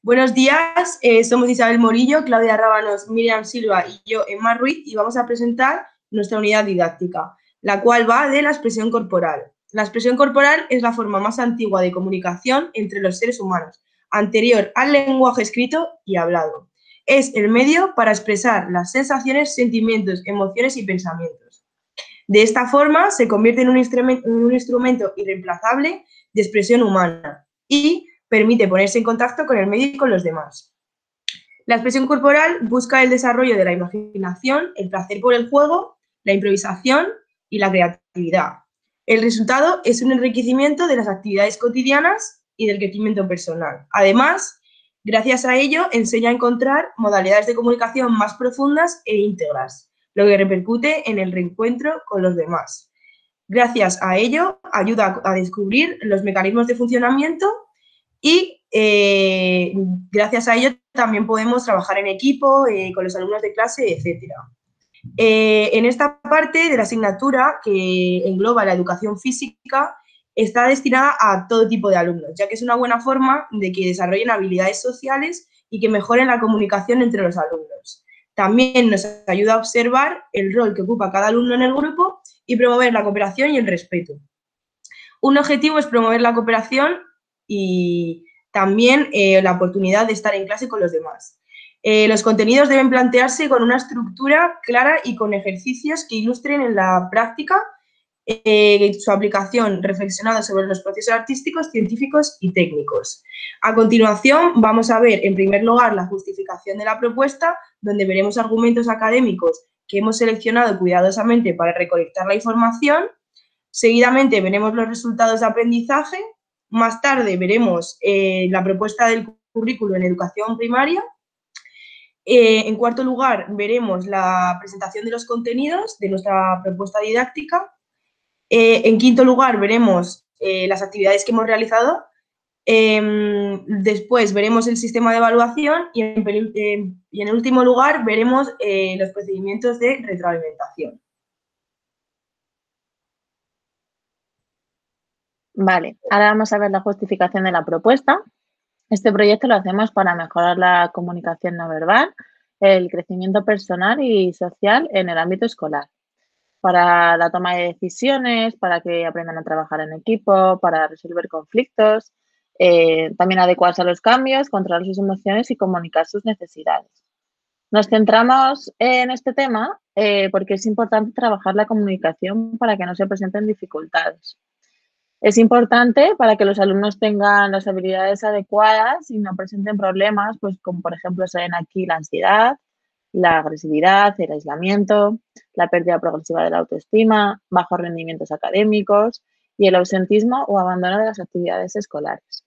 Buenos días, somos Isabel Morillo, Claudia Rábanos, Miriam Silva y yo, Emma Ruiz, y vamos a presentar nuestra unidad didáctica, la cual va de la expresión corporal. La expresión corporal es la forma más antigua de comunicación entre los seres humanos, anterior al lenguaje escrito y hablado. Es el medio para expresar las sensaciones, sentimientos, emociones y pensamientos. De esta forma, se convierte en un instrumento irreemplazable de expresión humana y permite ponerse en contacto con el medio y con los demás. La expresión corporal busca el desarrollo de la imaginación, el placer por el juego, la improvisación y la creatividad. El resultado es un enriquecimiento de las actividades cotidianas y del crecimiento personal. Además, gracias a ello, enseña a encontrar modalidades de comunicación más profundas e íntegras, lo que repercute en el reencuentro con los demás. Gracias a ello, ayuda a descubrir los mecanismos de funcionamiento y gracias a ello también podemos trabajar en equipo, con los alumnos de clase, etc. En esta parte de la asignatura que engloba la educación física, está destinada a todo tipo de alumnos, ya que es una buena forma de que desarrollen habilidades sociales y que mejoren la comunicación entre los alumnos. También nos ayuda a observar el rol que ocupa cada alumno en el grupo y promover la cooperación y el respeto. Un objetivo es promover la cooperación y también la oportunidad de estar en clase con los demás. Los contenidos deben plantearse con una estructura clara y con ejercicios que ilustren en la práctica su aplicación reflexionada sobre los procesos artísticos, científicos y técnicos. A continuación, vamos a ver, en primer lugar, la justificación de la propuesta, donde veremos argumentos académicos que hemos seleccionado cuidadosamente para recolectar la información. Seguidamente veremos los resultados de aprendizaje. Más tarde veremos la propuesta del currículo en educación primaria. En cuarto lugar, veremos la presentación de los contenidos de nuestra propuesta didáctica. En quinto lugar, veremos las actividades que hemos realizado. Después veremos el sistema de evaluación y en el último lugar veremos los procedimientos de retroalimentación. Vale, ahora vamos a ver la justificación de la propuesta. Este proyecto lo hacemos para mejorar la comunicación no verbal, el crecimiento personal y social en el ámbito escolar, para la toma de decisiones, para que aprendan a trabajar en equipo, para resolver conflictos, también adecuarse a los cambios, controlar sus emociones y comunicar sus necesidades. Nos centramos en este tema porque es importante trabajar la comunicación para que no se presenten dificultades. Es importante para que los alumnos tengan las habilidades adecuadas y no presenten problemas, pues como por ejemplo se ven aquí la ansiedad, la agresividad, el aislamiento, la pérdida progresiva de la autoestima, bajos rendimientos académicos y el ausentismo o abandono de las actividades escolares.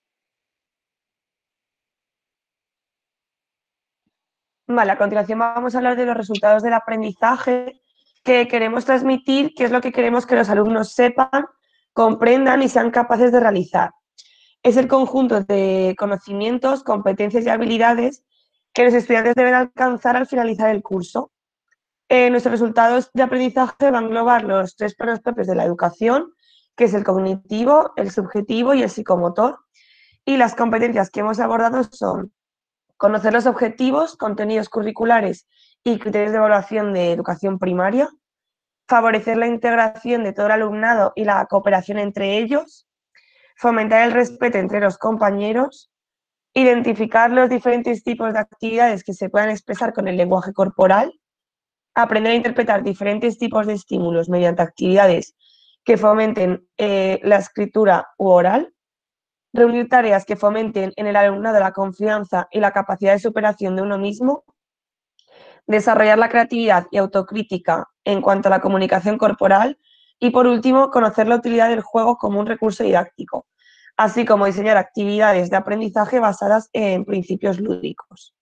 Vale, a continuación vamos a hablar de los resultados del aprendizaje que queremos transmitir, qué es lo que queremos que los alumnos sepan, comprendan y sean capaces de realizar. Es el conjunto de conocimientos, competencias y habilidades que los estudiantes deben alcanzar al finalizar el curso. Nuestros resultados de aprendizaje van a englobar los 3 planos propios de la educación, que es el cognitivo, el subjetivo y el psicomotor. Y las competencias que hemos abordado son conocer los objetivos, contenidos curriculares y criterios de evaluación de educación primaria, favorecer la integración de todo el alumnado y la cooperación entre ellos, fomentar el respeto entre los compañeros, identificar los diferentes tipos de actividades que se puedan expresar con el lenguaje corporal, aprender a interpretar diferentes tipos de estímulos mediante actividades que fomenten la escritura u oral, reunir tareas que fomenten en el alumnado la confianza y la capacidad de superación de uno mismo, desarrollar la creatividad y autocrítica en cuanto a la comunicación corporal y, por último, conocer la utilidad del juego como un recurso didáctico, así como diseñar actividades de aprendizaje basadas en principios lúdicos.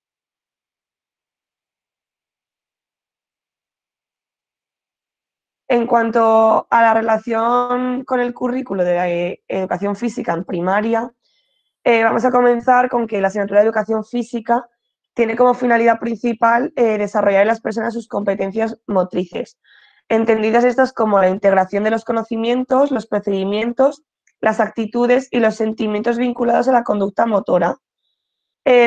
En cuanto a la relación con el currículo de la educación física en primaria, vamos a comenzar con que la asignatura de educación física tiene como finalidad principal desarrollar en las personas sus competencias motrices, entendidas estas como la integración de los conocimientos, los procedimientos, las actitudes y los sentimientos vinculados a la conducta motora.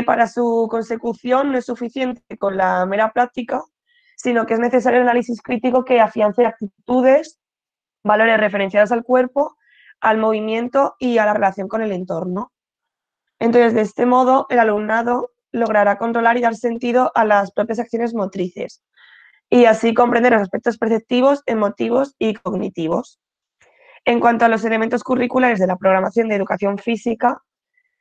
Para su consecución no es suficiente con la mera práctica, sino que es necesario el análisis crítico que afiance actitudes, valores referenciados al cuerpo, al movimiento y a la relación con el entorno. Entonces, de este modo, el alumnado logrará controlar y dar sentido a las propias acciones motrices y así comprender los aspectos perceptivos, emotivos y cognitivos. En cuanto a los elementos curriculares de la programación de educación física,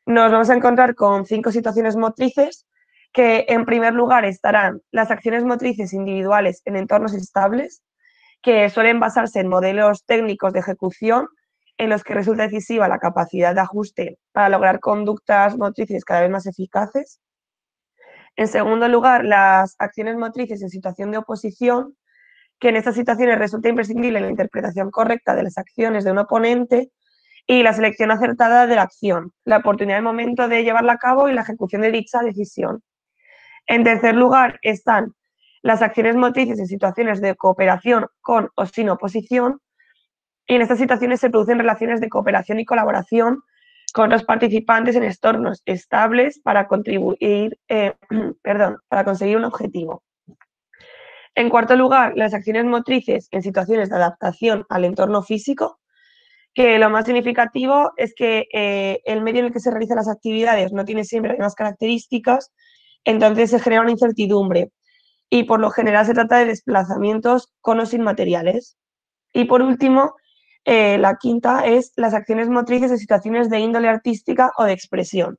nos vamos a encontrar con 5 situaciones motrices que, en primer lugar, estarán las acciones motrices individuales en entornos estables, que suelen basarse en modelos técnicos de ejecución en los que resulta decisiva la capacidad de ajuste para lograr conductas motrices cada vez más eficaces. En segundo lugar, las acciones motrices en situación de oposición, que en estas situaciones resulta imprescindible la interpretación correcta de las acciones de un oponente y la selección acertada de la acción, la oportunidad del momento de llevarla a cabo y la ejecución de dicha decisión. En tercer lugar están las acciones motrices en situaciones de cooperación con o sin oposición, y en estas situaciones se producen relaciones de cooperación y colaboración con los participantes en entornos estables para contribuir, para conseguir un objetivo. En cuarto lugar, las acciones motrices en situaciones de adaptación al entorno físico, que lo más significativo es que el medio en el que se realizan las actividades no tiene siempre las mismas características, entonces se genera una incertidumbre y por lo general se trata de desplazamientos con o sin materiales. Y por último, la quinta es las acciones motrices en situaciones de índole artística o de expresión,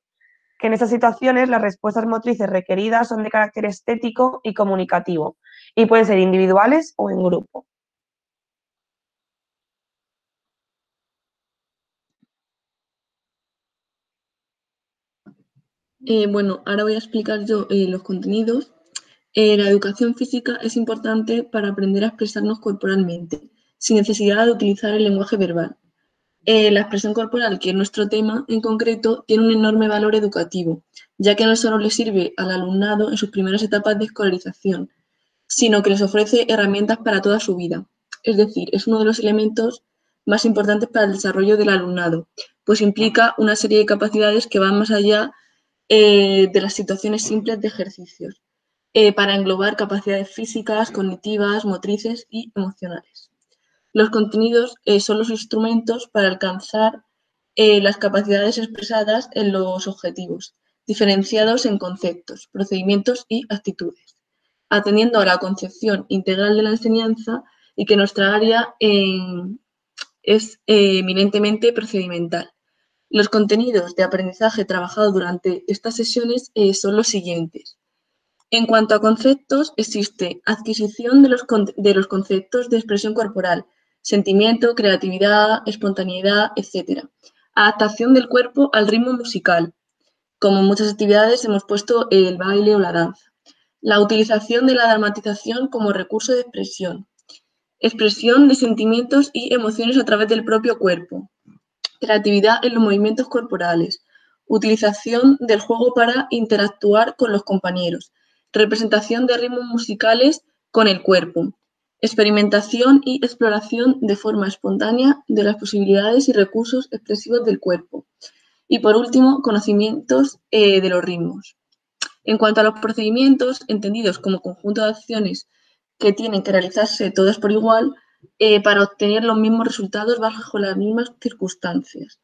que en estas situaciones las respuestas motrices requeridas son de carácter estético y comunicativo y pueden ser individuales o en grupo. Bueno, ahora voy a explicar yo los contenidos. La educación física es importante para aprender a expresarnos corporalmente, sin necesidad de utilizar el lenguaje verbal. La expresión corporal, que es nuestro tema en concreto, tiene un enorme valor educativo, ya que no solo le sirve al alumnado en sus primeras etapas de escolarización, sino que les ofrece herramientas para toda su vida. Es decir, es uno de los elementos más importantes para el desarrollo del alumnado, pues implica una serie de capacidades que van más allá de las situaciones simples de ejercicios, para englobar capacidades físicas, cognitivas, motrices y emocionales. Los contenidos son los instrumentos para alcanzar las capacidades expresadas en los objetivos, diferenciados en conceptos, procedimientos y actitudes, atendiendo a la concepción integral de la enseñanza y que nuestra área es eminentemente procedimental. Los contenidos de aprendizaje trabajados durante estas sesiones son los siguientes. En cuanto a conceptos, existe adquisición de los conceptos de expresión corporal, sentimiento, creatividad, espontaneidad, etc. Adaptación del cuerpo al ritmo musical. Como en muchas actividades hemos puesto el baile o la danza. La utilización de la dramatización como recurso de expresión. Expresión de sentimientos y emociones a través del propio cuerpo. Creatividad en los movimientos corporales. Utilización del juego para interactuar con los compañeros. Representación de ritmos musicales con el cuerpo. Experimentación y exploración de forma espontánea de las posibilidades y recursos expresivos del cuerpo. Y por último, conocimientos de los ritmos. En cuanto a los procedimientos, entendidos como conjunto de acciones que tienen que realizarse todas por igual, para obtener los mismos resultados bajo las mismas circunstancias.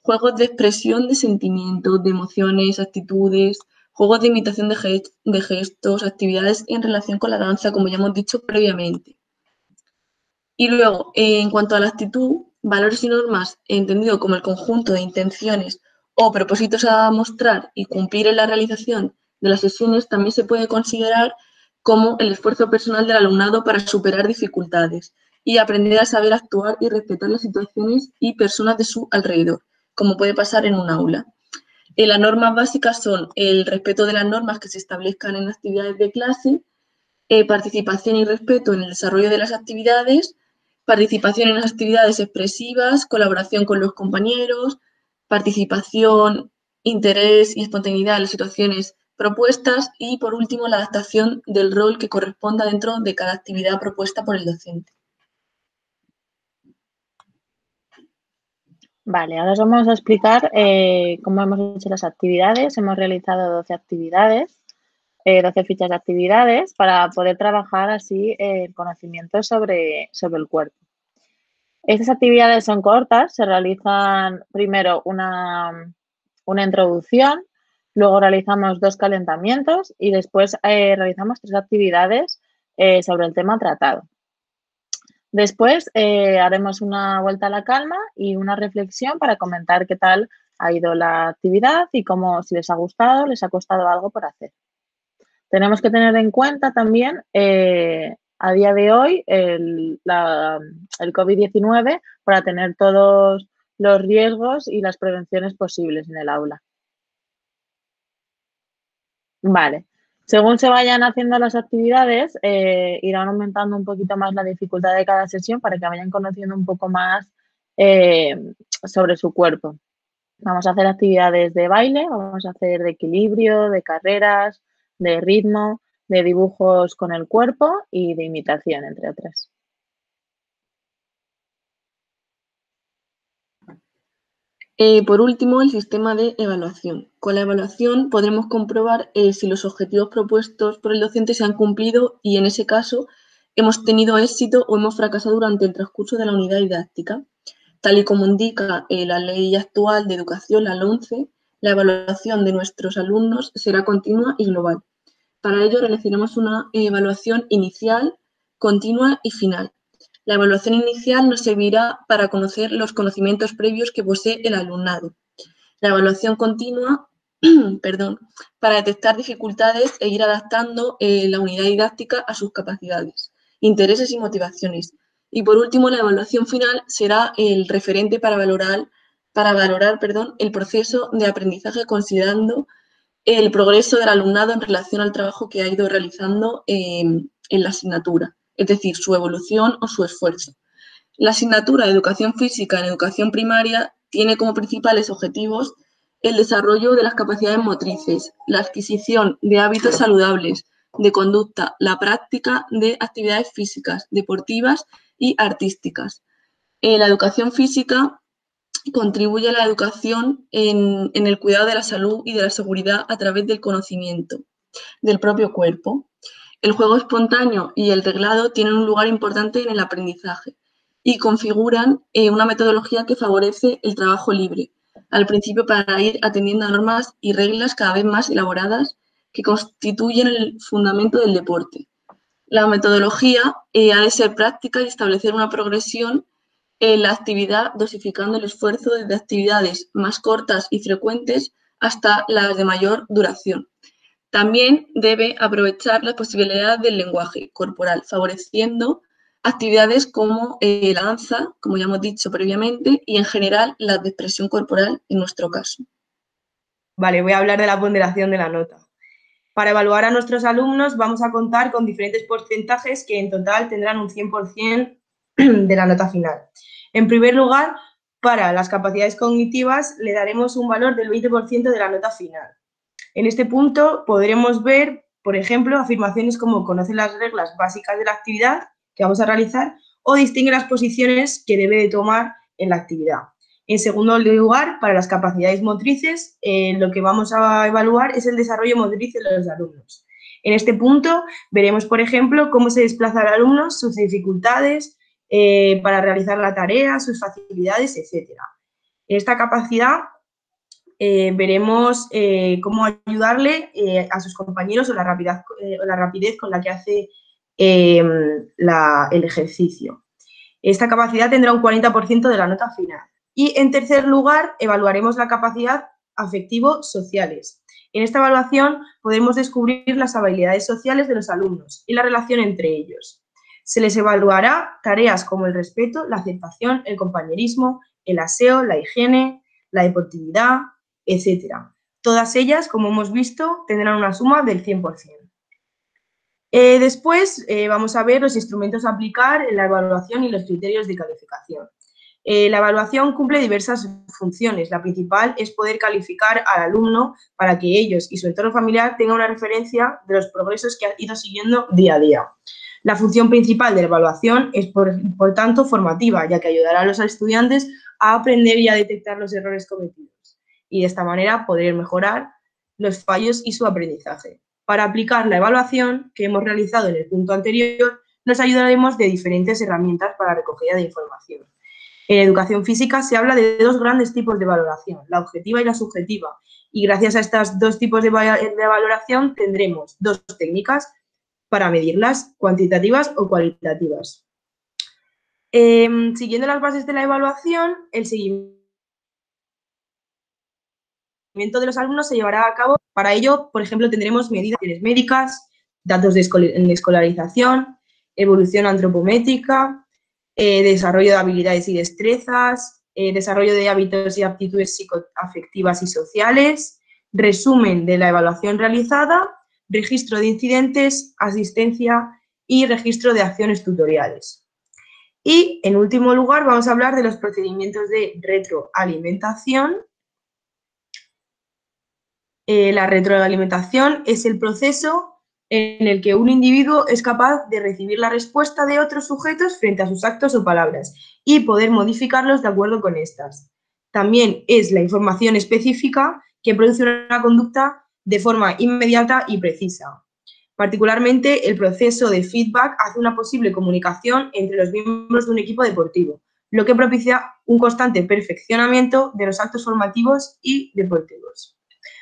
Juegos de expresión de sentimientos, de emociones, actitudes, juegos de imitación de gestos, actividades en relación con la danza, como ya hemos dicho previamente. Y luego, en cuanto a la actitud, valores y normas, entendido como el conjunto de intenciones o propósitos a mostrar y cumplir en la realización de las sesiones, también se puede considerar como el esfuerzo personal del alumnado para superar dificultades y aprender a saber actuar y respetar las situaciones y personas de su alrededor, como puede pasar en un aula. Las normas básicas son el respeto de las normas que se establezcan en actividades de clase, participación y respeto en el desarrollo de las actividades, participación en las actividades expresivas, colaboración con los compañeros, participación, interés y espontaneidad en las situaciones propuestas y, por último, la adaptación del rol que corresponda dentro de cada actividad propuesta por el docente. Vale, ahora os vamos a explicar cómo hemos hecho las actividades. Hemos realizado 12 actividades, 12 fichas de actividades para poder trabajar así el conocimiento sobre el cuerpo. Estas actividades son cortas, se realizan primero una introducción, luego realizamos 2 calentamientos y después realizamos 3 actividades sobre el tema tratado. Después haremos una vuelta a la calma y una reflexión para comentar qué tal ha ido la actividad y cómo, si les ha gustado, les ha costado algo por hacer. Tenemos que tener en cuenta también a día de hoy el COVID-19 para tener todos los riesgos y las prevenciones posibles en el aula. Vale. Según se vayan haciendo las actividades, irán aumentando un poquito más la dificultad de cada sesión para que vayan conociendo un poco más sobre su cuerpo. Vamos a hacer actividades de baile, vamos a hacer de equilibrio, de carreras, de ritmo, de dibujos con el cuerpo y de imitación, entre otras. Por último, el sistema de evaluación. Con la evaluación podremos comprobar si los objetivos propuestos por el docente se han cumplido y, en ese caso, hemos tenido éxito o hemos fracasado durante el transcurso de la unidad didáctica. Tal y como indica la ley actual de educación, la LOMCE, la evaluación de nuestros alumnos será continua y global. Para ello realizaremos una evaluación inicial, continua y final. La evaluación inicial nos servirá para conocer los conocimientos previos que posee el alumnado. La evaluación continua, para detectar dificultades e ir adaptando la unidad didáctica a sus capacidades, intereses y motivaciones. Y por último, la evaluación final será el referente para valorar el proceso de aprendizaje considerando el progreso del alumnado en relación al trabajo que ha ido realizando en la asignatura, es decir, su evolución o su esfuerzo. La asignatura de Educación Física en Educación Primaria tiene como principales objetivos el desarrollo de las capacidades motrices, la adquisición de hábitos saludables, de conducta, la práctica de actividades físicas, deportivas y artísticas. La educación física contribuye a la educación en el cuidado de la salud y de la seguridad a través del conocimiento del propio cuerpo. El juego espontáneo y el reglado tienen un lugar importante en el aprendizaje y configuran una metodología que favorece el trabajo libre, al principio para ir atendiendo a normas y reglas cada vez más elaboradas que constituyen el fundamento del deporte. La metodología ha de ser práctica y establecer una progresión en la actividad, dosificando el esfuerzo desde actividades más cortas y frecuentes hasta las de mayor duración. También debe aprovechar las posibilidades del lenguaje corporal, favoreciendo actividades como la danza, como ya hemos dicho previamente, y en general las de expresión corporal en nuestro caso. Vale, voy a hablar de la ponderación de la nota. Para evaluar a nuestros alumnos vamos a contar con diferentes porcentajes que en total tendrán un 100% de la nota final. En primer lugar, para las capacidades cognitivas le daremos un valor del 20% de la nota final. En este punto podremos ver, por ejemplo, afirmaciones como conoce las reglas básicas de la actividad que vamos a realizar o distingue las posiciones que debe de tomar en la actividad. En segundo lugar, para las capacidades motrices, lo que vamos a evaluar es el desarrollo motriz de los alumnos. En este punto veremos, por ejemplo, cómo se desplaza el alumno, sus dificultades para realizar la tarea, sus facilidades, etc. En esta capacidad veremos cómo ayudarle a sus compañeros o la rapidez con la que hace el ejercicio. Esta capacidad tendrá un 40% de la nota final. Y, en tercer lugar, evaluaremos la capacidad afectivo-sociales. En esta evaluación podemos descubrir las habilidades sociales de los alumnos y la relación entre ellos. Se les evaluará tareas como el respeto, la aceptación, el compañerismo, el aseo, la higiene, la deportividad, etc. Todas ellas, como hemos visto, tendrán una suma del 100%. Después vamos a ver los instrumentos a aplicar en la evaluación y los criterios de calificación. La evaluación cumple diversas funciones. La principal es poder calificar al alumno para que ellos y su entorno familiar tengan una referencia de los progresos que ha ido siguiendo día a día. La función principal de la evaluación es, por tanto, formativa, ya que ayudará a los estudiantes a aprender y a detectar los errores cometidos y de esta manera poder mejorar los fallos y su aprendizaje. Para aplicar la evaluación que hemos realizado en el punto anterior, nos ayudaremos de diferentes herramientas para recogida de información. En educación física se habla de dos grandes tipos de valoración, la objetiva y la subjetiva, y gracias a estos dos tipos de valoración tendremos dos técnicas para medirlas, cuantitativas o cualitativas. Siguiendo las bases de la evaluación, el seguimiento de los alumnos se llevará a cabo. Para ello, por ejemplo, tendremos medidas médicas, datos de escolarización, evolución antropométrica, desarrollo de habilidades y destrezas, desarrollo de hábitos y aptitudes psicoafectivas y sociales, resumen de la evaluación realizada, registro de incidentes, asistencia y registro de acciones tutoriales. Y, en último lugar, vamos a hablar de los procedimientos de retroalimentación. La retroalimentación es el proceso en el que un individuo es capaz de recibir la respuesta de otros sujetos frente a sus actos o palabras y poder modificarlos de acuerdo con estas. También es la información específica que produce una conducta de forma inmediata y precisa. Particularmente, el proceso de feedback hace una posible comunicación entre los miembros de un equipo deportivo, lo que propicia un constante perfeccionamiento de los actos formativos y deportivos.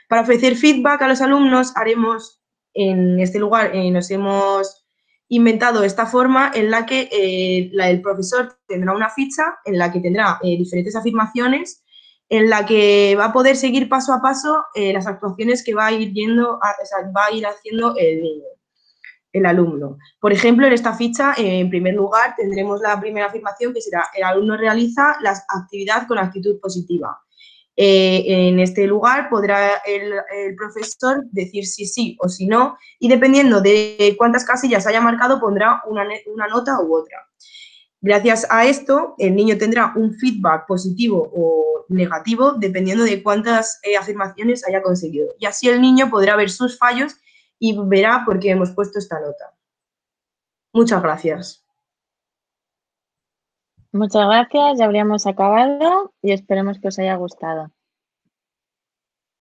Para ofrecer feedback a los alumnos, haremos en este lugar, nos hemos inventado esta forma en la que el profesor tendrá una ficha en la que tendrá diferentes afirmaciones, en la que va a poder seguir paso a paso las actuaciones que va a ir haciendo el niño, el alumno. Por ejemplo, en esta ficha, en primer lugar, tendremos la primera afirmación que será: el alumno realiza la actividad con actitud positiva. En este lugar podrá el profesor decir si sí o si no, y dependiendo de cuántas casillas haya marcado pondrá una nota u otra. Gracias a esto, el niño tendrá un feedback positivo o negativo dependiendo de cuántas afirmaciones haya conseguido. Y así el niño podrá ver sus fallos y verá por qué hemos puesto esta nota. Muchas gracias. Muchas gracias, ya habríamos acabado y esperemos que os haya gustado.